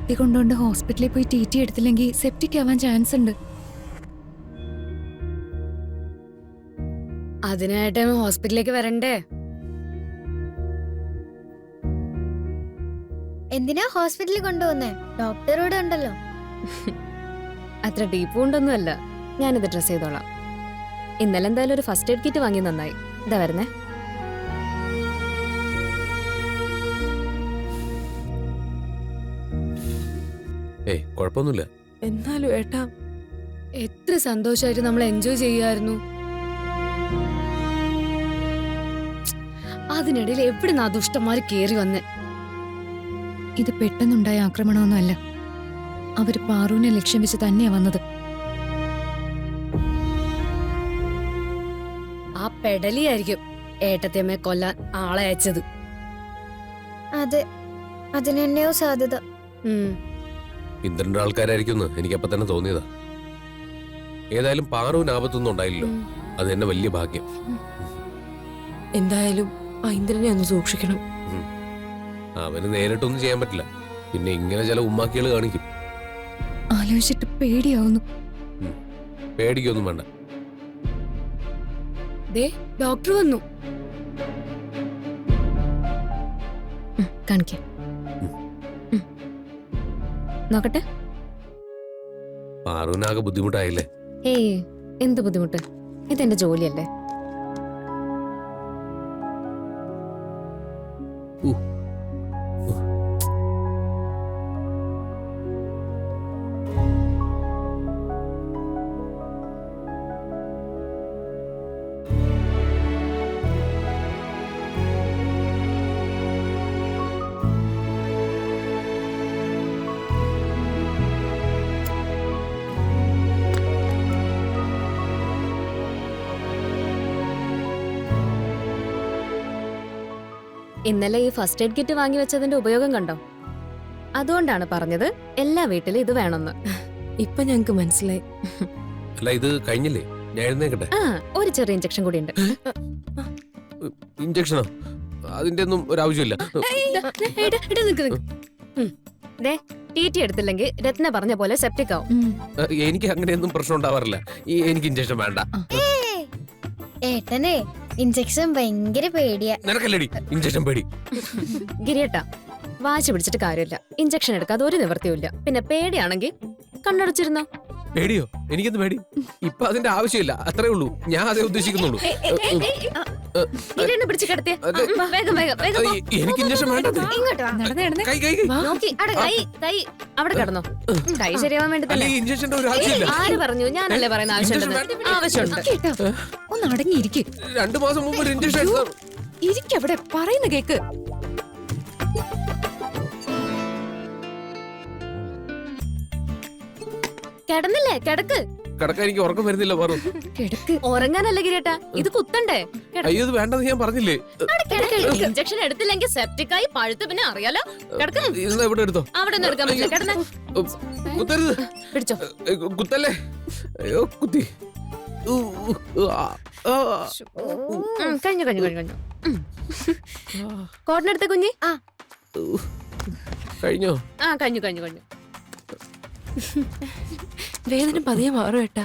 കുട്ടി കൊണ്ടുകൊണ്ട് ഹോസ്പിറ്റലിൽ പോയി ടി എടുത്തില്ലെങ്കിൽ സെപ്റ്റിക് ആവാൻ ചാൻസ് ഉണ്ട്. അതിനായിട്ട് ഹോസ്പിറ്റലിലേക്ക് വരണ്ടേ? എന്തിനാ ഹോസ്പിറ്റലിൽ കൊണ്ടുപോകുന്നേ? ഡോക്ടർ ഇവിടെ ഉണ്ടല്ലോ. അത്ര ഡീപ്പ് കൊണ്ടൊന്നുമല്ല. ഞാനിത് ഡ്രസ് ചെയ്തോളാം. ഇന്നലെ എന്തായാലും ഒരു ഫസ്റ്റ് എയ്ഡ് കിറ്റ് വാങ്ങി, നന്നായി. ഇതാ വരുന്നേ. ഏയ് കുഴപ്പമൊന്നുമില്ല. എന്നാലും ഏട്ടാ, എത്ര സന്തോഷമായിട്ട് നമ്മൾ എൻജോയ് ചെയ്യായിരുന്നു. അതിനിടയിൽ എവിടുന്ന് ആ ദുഷ്ടന്മാര് കേറി വന്ന്. ഇത് പെട്ടെന്നുണ്ടായ ആക്രമണമൊന്നുമല്ല. അവര് പാറുവിനെ ലക്ഷ്യം വെച്ച് തന്നെയാ വന്നത്. ആ പെടലിയായിരിക്കും ഏട്ടത്തിയമ്മയെ കൊല്ലാൻ ആളെ അയച്ചത്. അതെ, അതിനെന്നെയോ സാധ്യത. ഇന്ദ്രന്റെ ആൾക്കാരായിരിക്കും എനിക്കപ്പോ തന്നെ തോന്നിയതാ. ഏതായാലും പാറുവിന് ആപത്തൊന്നും ഉണ്ടായില്ലല്ലോ, അത് തന്നെ വലിയ ഭാഗ്യം. എന്തായാലും ആ ഇന്ദ്രനെ ഒന്ന് സൂക്ഷിക്കണം. അവന് നേരിട്ടൊന്നും ചെയ്യാൻ പറ്റില്ല, പിന്നെ ഇങ്ങനെ ചില ഉമ്മാക്കികള് കാണിക്കും. ആലോചിച്ചിട്ട് പേടിയാവുന്നു. പേടിക്കൊന്നും വേണ്ട. ദേ ഡോക്ടർ വന്നു. കാണിക്ക നോക്കട്ടെ. പാറുവിനാകെ ബുദ്ധിമുട്ടായില്ലേ? ഏയ്, എന്ത് ബുദ്ധിമുട്ട്? ഇതെന്റെ ജോലിയല്ലേ. ഇന്നലെ ഈ ഫസ്റ്റ് എയ്ഡ് കിറ്റ് വാങ്ങി വെച്ചതിന്റെ ഉപയോഗം കണ്ടോ? അതുകൊണ്ടാണ് പറഞ്ഞത് എല്ലാ വീട്ടിലും ഇത് വേണമെന്ന്. ഇപ്പൊ ഞങ്ങക്ക് മനസ്സിലായി. അല്ല, ഇത് കഴിഞ്ഞില്ലേ? ഞാൻ എഴുന്നേക്കട്ടെ. ആ, ഒരു ചെറിയ ഇഞ്ചക്ഷൻ കൂടി ഉണ്ട്. ഇഞ്ചക്ഷനോ? അതിന്റെ ഒന്നും ഒരു ആവശ്യമില്ല. ടി എടുത്തില്ലെങ്കിൽ രത്ന പറഞ്ഞ പോലെ സെപ്റ്റിക് ആവും. എനിക്ക് അങ്ങനെയൊന്നും പ്രശ്നം ഉണ്ടാവാറില്ല. എനിക്ക് ഇഞ്ചക്ഷൻ വേണ്ട. ഏട്ടനെ ഇഞ്ചക്ഷൻ ഭയങ്കര പേടിയാ. നിനക്കല്ലേടി ഇഞ്ചക്ഷൻ പേടി? ഗിരിയേട്ടാ, വാശി പിടിച്ചിട്ട് കാര്യമില്ല. ഇഞ്ചക്ഷൻ എടുക്കാതെ ഒരു നിവൃത്തിയില്ല. പിന്നെ പേടിയാണെങ്കിൽ കണ്ണടച്ചിരുന്നോ? പേടിയോ? എനിക്കൊന്നും പേടി ഇപ്പൊ അതിന്റെ ആവശ്യമില്ല, അത്രേ ഉള്ളൂ. ഞാൻ അതേ ഉദ്ദേശിക്കുന്നുള്ളൂ. പിടിച്ച് കിടത്തിയ വേഗം വേഗം വേഗം എനിക്ക് ഇഞ്ചക്ഷൻ വേണ്ട. ഇങ്ങോട്ട് വാ. കൈ കൈ കൈ നോക്കി കൈ കൈ അവിടെ കിടന്നോ. കൈ ശരിയാവാൻ വേണ്ടി തന്നെ. ഇഞ്ചക്ഷന്റെ ഒരു ആവശ്യമില്ല. ആര് പറഞ്ഞു? ഞാനല്ലേ പറയുന്ന ആവശ്യമുണ്ടെന്ന്. ആവശ്യമുണ്ട്. ഒന്ന് അടങ്ങിയിരിക്കെ. 2 മാസം മുമ്പ് ഒരു ഇഞ്ചക്ഷൻ എടുത്തു. ഇരിക്കവിടെ, പറയുന്ന കേക്ക്. കിടന്നില്ലേ? കിടക്ക്. കിടക്കാൻ എനിക്ക് ഉറക്കം വരുന്നില്ല. പറ. കിടക്ക്. ഉറങ്ങാനല്ലേ ഗിരിയേട്ടാ, ഇത് കുത്തണ്ടേ? അയ്യോ, ഇത് വേണ്ടെന്ന് ഞാൻ പറഞ്ഞില്ലേ. ഇഞ്ചക്ഷൻ എടുത്തില്ലെങ്കിൽ സെപ്റ്റിക് ആയി പഴുത്ത് പിന്നെ അറിയാലോ. കിടക്കുന്നു. ഇന്ന് എവിടെ എടുത്തോ? അവിടെ ഒന്നും എടുക്കാൻ പറ്റില്ല. കിടന്ന കുത്തരുത്. പിടിച്ചോ. കുത്തല്ലേ? അയ്യോ, കുത്തി. കഴിഞ്ഞു കഴിഞ്ഞു കഴിഞ്ഞു കഴിഞ്ഞു. കോട്ടനെടുത്ത കുഞ്ഞി. കഴിഞ്ഞോ? ആ, കഴിഞ്ഞു കഴിഞ്ഞു കഴിഞ്ഞു. വേദന പതിയെ മാറും ഏട്ടാ.